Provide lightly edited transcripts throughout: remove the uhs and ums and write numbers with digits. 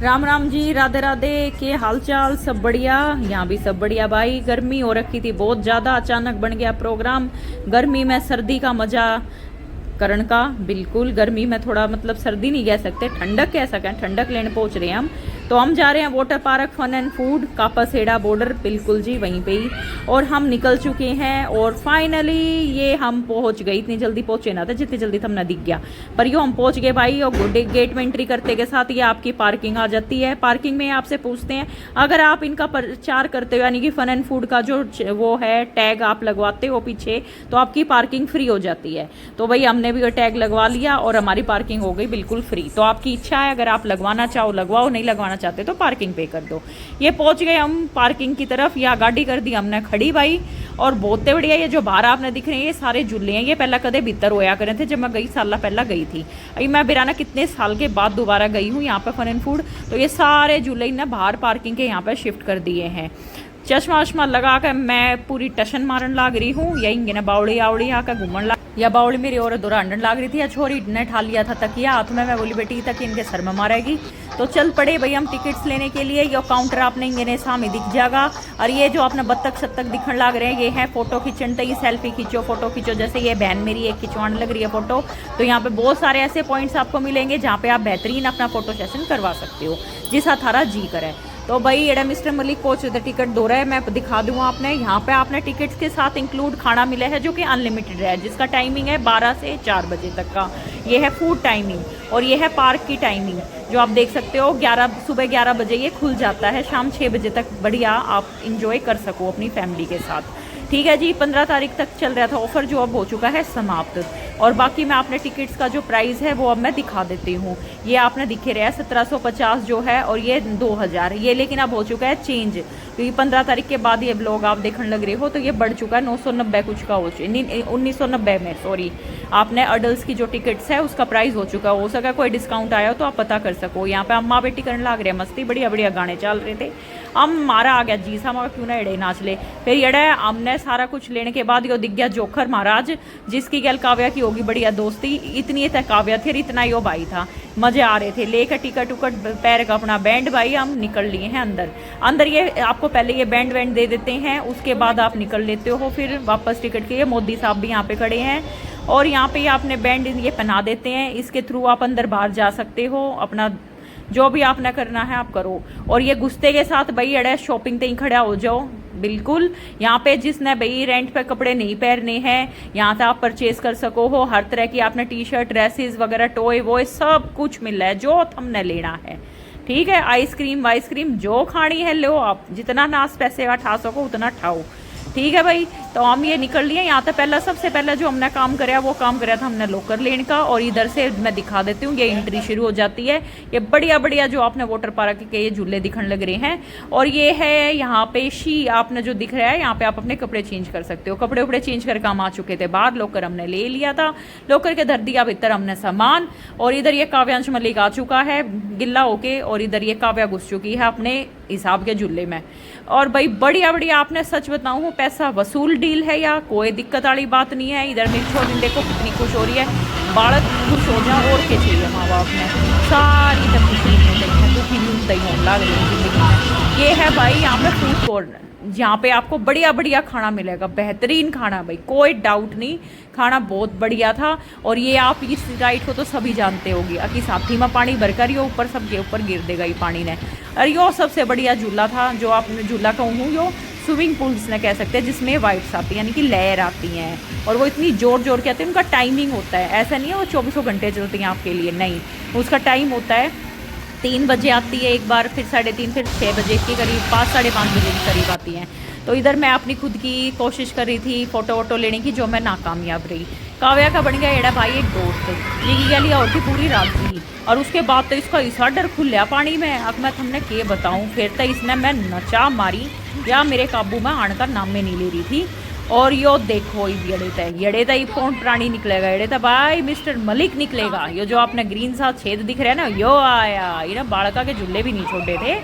राम राम जी, राधे राधे। के हाल चाल? सब बढ़िया? यहाँ भी सब बढ़िया भाई। गर्मी हो रखी थी बहुत ज़्यादा, अचानक बन गया प्रोग्राम। गर्मी में सर्दी का मजा करण का। बिल्कुल गर्मी में थोड़ा मतलब सर्दी नहीं कह सकते, ठंडक कह सकें, ठंडक लेने पहुंच रहे हैं हम। तो हम जा रहे हैं water park fun and food, Kapashera border, बिल्कुल जी वहीं पे ही। और हम निकल चुके हैं और फाइनली ये हम पहुंच गए। इतनी जल्दी पहुंचे ना थे जितनी जल्दी हमने दिख गया, पर यो हम पहुंच गए भाई। और गेट में एंट्री करते के साथ ये आपकी पार्किंग आ जाती है। पार्किंग में आपसे पूछते हैं, अगर आप इनका प्रचार करते हो यानी कि फन एंड फूड का जो वो है टैग आप लगवाते हो पीछे, तो आपकी पार्किंग फ्री हो जाती है। तो भाई हमने भी टैग लगवा लिया और हमारी पार्किंग हो गई बिल्कुल फ्री। तो आपकी इच्छा है, अगर आप लगवाना चाहो लगवाओ, नहीं लगवाना चाहते तो पार्किंग पे कर दो। ये पहुंच गए हम पार्किंग की तरफ। या गाड़ी कर दी हमने खड़ी भाई। और बहुत बढ़िया, ये जो बाहर आपने दिख रहे हैं ये सारे झूले हैं। ये पहला कदे भीतर होया करे थे जब मैं कई साल पहला गई थी। अभी मैं बिराना कितने साल के बाद दोबारा गई हूँ यहाँ पे फन एंड फूड। तो ये सारे झूले इन्हें बाहर पार्किंग के यहाँ पे शिफ्ट कर दिए हैं। चश्मा वश्मा लगा कर मैं पूरी टशन मारन लाग रही हूँ। यही ना बावड़ी आवड़ी आकर घूमन लाग, या बावड़ी मेरी और दोरांडन लाग रही थी। या छोरी ने ठा लिया था तकिया हाथ में। मैं बोली बेटी तक इनके सर में मारेगी। तो चल पड़े भाई हम टिकट्स लेने के लिए। ये काउंटर आपने इन्हें सामने दिख जाएगा। और ये जो आपने बत्तख शतक दिखने लग रहे हैं ये है फोटो खींचन। तो ये सेल्फी खींचो, फोटो खींचो। जैसे ये बहन मेरी एक खिंचवाने लग रही है फोटो। तो यहाँ पे बहुत सारे ऐसे पॉइंट्स आपको मिलेंगे जहाँ पे आप बेहतरीन अपना फोटो सेशन करवा सकते हो, जिस थारा जी करे। तो भाई एड़ा मिस्टर मलिक पहुंच रहे टिकट दो रहा है, मैं दिखा दूँ आपने। यहाँ पे आपने टिकट्स के साथ इंक्लूड खाना मिला है जो कि अनलिमिटेड है, जिसका टाइमिंग है 12 से 4 बजे तक का। ये है फूड टाइमिंग। और ये है पार्क की टाइमिंग जो आप देख सकते हो। सुबह 11 बजे ये खुल जाता है, शाम 6 बजे तक बढ़िया आप इंजॉय कर सको अपनी फैमिली के साथ। ठीक है जी। 15 तारीख तक चल रहा था ऑफर, जो अब हो चुका है समाप्त। और बाकी मैं आपने टिकट्स का जो प्राइस है वो अब मैं दिखा देती हूँ। ये आपने दिखे रहा है 1750 जो है, और ये 2000 ये, लेकिन अब हो चुका है चेंज क्योंकि 15 तारीख के बाद ये ब्लॉग आप देखने लग रहे हो। तो ये बढ़ चुका है 990 कुछ का हो चुका, 1990 में सॉरी। आपने अडल्ट की जो टिकट्स है उसका प्राइस हो चुका हो सका कोई डिस्काउंट आया हो तो आप पता कर सको। यहाँ पे अम्मा बेटी करने लग रहे हैं मस्ती, बढ़िया बढ़िया गाने चल रहे थे। हम मारा आ गया जी सा, मगर क्यों ना एड़े नाच ले। फिर एड़े हमने सारा कुछ लेने के बाद यो दिख गया जोखर महाराज, जिसकी गैल काव्या की होगी बढ़िया दोस्ती। इतनी तक काव्या थी और इतना यो भाई था। मजे आ रहे थे। लेकर टिकट उकट पैर का अपना बैंड भाई हम निकल लिए हैं अंदर। अंदर ये आपको पहले ये बैंड वैंड दे देते हैं, उसके बाद आप निकल लेते हो फिर वापस टिकट के लिए। मोदी साहब भी यहाँ पे खड़े हैं और यहाँ पे आपने बैंड ये पहना देते हैं। इसके थ्रू आप अंदर बाहर जा सकते हो, अपना जो भी आपने करना है आप करो। और ये गुस्से के साथ भाई अड़े शॉपिंग पे ही खड़ा हो जाओ। बिल्कुल यहाँ पे जिसने भाई रेंट पे कपड़े नहीं पहनने हैं, यहाँ से आप परचेज कर सको हो। हर तरह की आपने टी शर्ट, ड्रेसेस वगैरह, टॉय वॉय सब कुछ मिल रहा है जो हमने लेना है। ठीक है। आइसक्रीम वाइसक्रीम जो खानी है लो, आप जितना नाश पैसे का ठा सको उतना ठाओ। ठीक है भाई। तो हम ये निकल लिए यहाँ से। पहला सबसे पहला जो हमने काम कराया वो काम कराया था हमने लॉकर लेने का। और इधर से मैं दिखा देती हूँ, ये एंट्री शुरू हो जाती है। ये बढ़िया बढ़िया जो आपने वाटर पार्क के ये झूले दिखने लग रहे हैं। और ये है यहाँ पे शी आपने जो दिख रहा है, यहाँ पे आप अपने कपड़े चेंज कर सकते हो। कपड़े उपड़े चेंज करके हम आ चुके थे बाहर। लॉकर हमने ले लिया था, लॉकर के धर दिया भीतर हमने सामान। और इधर ये काव्यांश मलिक आ चुका है गिल्ला होके, और इधर ये काव्या घुस चुकी है अपने हिसाब के झूले में। और भाई बढ़िया बढ़िया आपने सच बताऊँ पैसा वसूल डील है, या कोई दिक्कत वाली बात नहीं है। इधर मेरी छोरी देखो कितनी खुश हो रही है। बालक खुश हो जाए और क्या चाहिए माँ बाप ने, सारी तक खुशी लग रही है जिंदगी में। ये है भाई यहाँ पे फूड कॉर्नर, जहाँ पे आपको बढ़िया बढ़िया खाना मिलेगा, बेहतरीन खाना भाई, कोई डाउट नहीं। खाना बहुत बढ़िया था। और ये आप इस राइड को तो सभी जानते होगी कि साथी में पानी भरकर ये ऊपर सबके ऊपर गिर देगा ये पानी ने। और यो सबसे बढ़िया झूला था जो आपने झूला कहूँ यो स्विमिंग पूल जिसने कह सकते हैं, जिसमें वाइब्स आती है यानी कि लहर आती हैं। और वो इतनी जोर जोर के आती है, उनका टाइमिंग होता है। ऐसा नहीं है वो 24 घंटे चलती हैं आपके लिए, नहीं, उसका टाइम होता है। 3 बजे आती है एक बार, फिर 3:30, फिर 6 बजे के करीब, 5 साढ़े 5 बजे के करीब आती हैं। तो इधर मैं अपनी खुद की कोशिश कर रही थी फ़ोटो वोटो लेने की, जो मैं नाकामयाब रही। काव्या का बन गया एड़ा भाई एक दोस्त, ये क्या लिया होती पूरी रात की। और उसके बाद तो इसका इसा डर खुलिया पानी में, अब मैं तुमने के बताऊँ। फिर तो इसने मैं नचा मारी, या मेरे काबू में आने का नाम में नहीं ले रही थी। और यो देखो येड़े तय कौन प्राणी निकलेगा, येड़े तो भाई मिस्टर मलिक निकलेगा। यो जो आपने ग्रीन सा छेद दिख रहा है ना, यो आया। ये ना बालका के झूले भी नहीं छोड़े थे,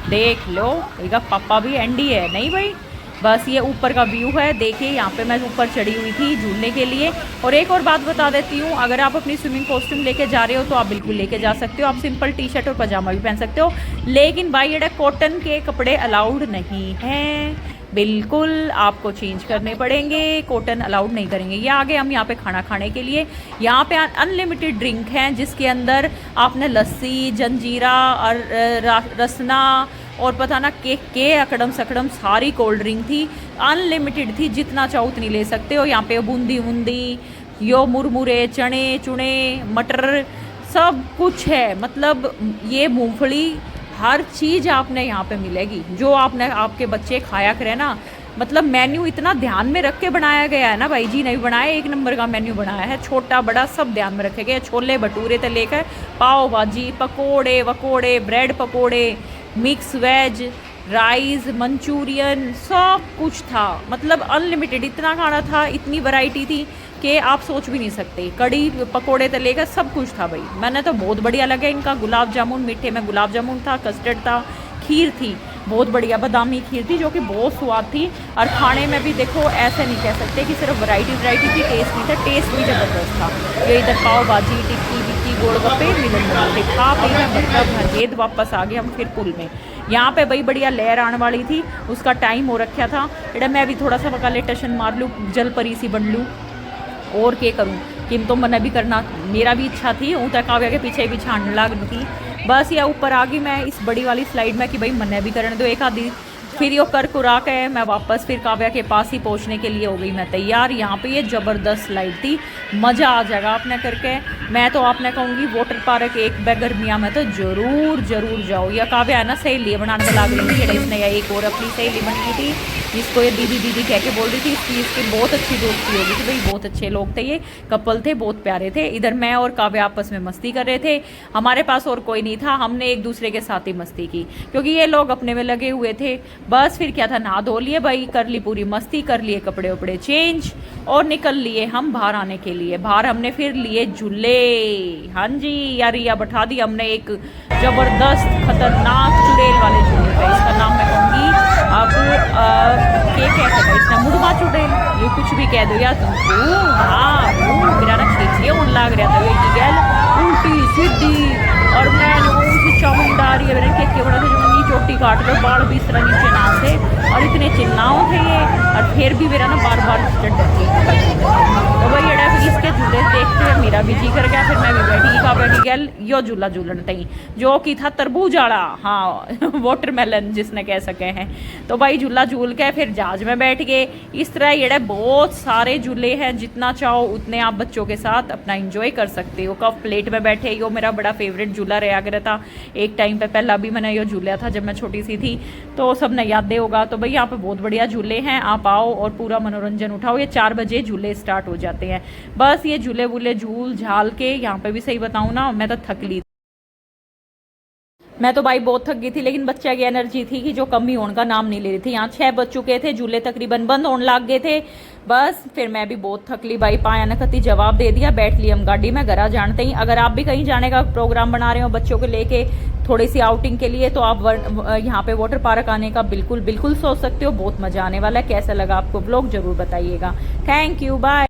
देख लो। इसका पापा भी एंडी है नहीं भाई, बस ये ऊपर का व्यू है, देखिए यहाँ पे मैं ऊपर चढ़ी हुई थी झूलने के लिए। और एक और बात बता देती हूँ, अगर आप अपनी स्विमिंग कॉस्ट्यूम लेके जा रहे हो तो आप बिल्कुल लेके जा सकते हो, आप सिंपल टी शर्ट और पजामा भी पहन सकते हो, लेकिन भाई ये कॉटन के कपड़े अलाउड नहीं हैं, बिल्कुल आपको चेंज करने पड़ेंगे, कॉटन अलाउड नहीं करेंगे। ये आगे हम यहाँ पे खाना खाने के लिए, यहाँ पे अनलिमिटेड ड्रिंक हैं जिसके अंदर आपने लस्सी, जंजीरा और रसना और पता ना के अकड़म सकड़म सारी कोल्ड ड्रिंक थी, अनलिमिटेड थी, जितना चाहो उतनी ले सकते हो। यहाँ पे बूंदी वूंदी, यो मुरमुरे, चने चुने, मटर, सब कुछ है, मतलब ये मूंगफली, हर चीज़ आपने यहाँ पे मिलेगी जो आपने आपके बच्चे खाया करें ना। मतलब मेन्यू इतना ध्यान में रख के बनाया गया है ना भाई जी, नहीं बनाया, एक नंबर का मेन्यू बनाया है, छोटा बड़ा सब ध्यान में रखे गए। छोले भटूरे से लेकर पाव भाजी, पकोड़े वकोड़े, ब्रेड पकोड़े, मिक्स वेज, राइस, मंचूरियन, सब कुछ था, मतलब अनलिमिटेड इतना खाना था, इतनी वैरायटी थी कि आप सोच भी नहीं सकते। कड़ी पकोड़े से लेकर सब कुछ था भाई, मैंने तो बहुत बढ़िया लगा इनका। गुलाब जामुन, मीठे में गुलाब जामुन था, कस्टर्ड था, खीर थी बहुत बढ़िया, बादामी खीर थी जो कि बहुत स्वाद थी। और खाने में भी देखो ऐसे नहीं कह सकते कि सिर्फ वैरायटी थी, टेस्ट नहीं था, टेस्ट भी ज़बरदस्त था। ये इधर पाव भाजी, टिक्की विक्की, गोलगप्पे मिलन थे, खा पी में मतलब हजेद वापस आ गए हम फिर पुल में। यहाँ पे बड़ी बढ़िया लहर आने वाली थी, उसका टाइम हो रखा था, इधर मैं भी थोड़ा सा वकाले टशन मार लूँ, जल परी सी बन लूँ, और क्या करूँ कि तो मैंने भी करना, मेरा भी इच्छा थी, ऊँ तक काव्या के पीछे भी छान लग थी। बस या ऊपर आ गई मैं इस बड़ी वाली स्लाइड में कि भाई मैंने भी करने दो एक आधी, फिर यो कर कुरा के मैं वापस फिर काव्या के पास ही पहुंचने के लिए हो गई मैं तैयार। यहाँ पे ये ज़बरदस्त स्लाइड थी, मज़ा आ जाएगा आपने करके। मैं तो आपने कहूँगी वाटर पार्क एक बार गर्मिया में तो ज़रूर जाओ। या काव्या है ना सहेली बनाने लग रही थी, इसने या एक और अपनी सहेली बनी थी जिसको ये दीदी कह के बोल रही थी, इसकी बहुत अच्छी दोस्ती होगी थी भाई, बहुत अच्छे लोग थे, ये कपल थे, बहुत प्यारे थे। इधर मैं और काव्या आपस में मस्ती कर रहे थे, हमारे पास और कोई नहीं था, हमने एक दूसरे के साथ ही मस्ती की क्योंकि ये लोग अपने में लगे हुए थे। बस फिर क्या था, नहा धो लिए भाई, कर ली पूरी मस्ती, कर लिए कपड़े वपड़े चेंज और निकल लिए हम बाहर आने के लिए। बाहर हमने फिर लिए झूले, हाँ जी यार, या बैठा दी हमने एक जबरदस्त खतरनाक चुड़ैल वाले झूले पे, इसका नाम मैं कहूँगी अब क्या कह सकते हैं इसने, मुड़वा चुड़ैल, ये कुछ भी कह दो यार तुमको। हाँ मेरा ना खींचिए उन लाग रहा था, ये गैल उल्टी सीधी और मैं उनकी चामुंडा रही है, मैंने क्या बड़ा था जो मेरी चोटी काट लो, बाल भी इस तरह नीचे ना थे और इतने चिल्लाओ थे ये, और फिर भी मेरा ना बार तो भाई एड़ा फिर इसके झूले देखते हुए मेरा भी जी कर गया, फिर मैं भी बैठी गैल यो झूला झूलन तई जो कि था तरबूज आड़ा, हाँ वाटरमेलन जिसने कह सके हैं। तो भाई झूला झूल के फिर जहाज में बैठ गए। इस तरह ये बहुत सारे झूले हैं, जितना चाहो उतने आप बच्चों के साथ अपना इंजॉय कर सकते हो। कप प्लेट में बैठे, यो मेरा बड़ा फेवरेट झूला रहा था एक टाइम पे, पहला भी मैंने यो झूला था जब मैं छोटी सी थी, तो सबने यादें होगा। तो भाई यहाँ पे बहुत बढ़िया झूले हैं, आप आओ और पूरा मनोरंजन उठाओ। ये 4 बजे झूले स्टार्ट हो जाते हैं। बस ये झूले वूले झूल झाल के यहाँ पे भी सही बताऊँ ना, मैं तो थक ली, मैं तो भाई बहुत थक गई थी, लेकिन बच्चा की एनर्जी थी कि जो कमी होने का नाम नहीं ले रही थी। यहाँ 6 बज चुके थे, झूले तकरीबन बंद होने लग गए थे। बस फिर मैं भी बहुत थक ली भाई, पाया न कती जवाब दे दिया, बैठ ली हम गाड़ी में घर जानते ही। अगर आप भी कहीं जाने का प्रोग्राम बना रहे हो बच्चों को लेके थोड़ी सी आउटिंग के लिए, तो आप यहाँ पे वाटर पार्क आने का बिल्कुल सोच सकते हो, बहुत मजा आने वाला है। कैसा लगा आपको व्लॉग जरूर बताइएगा। Thank you, bye.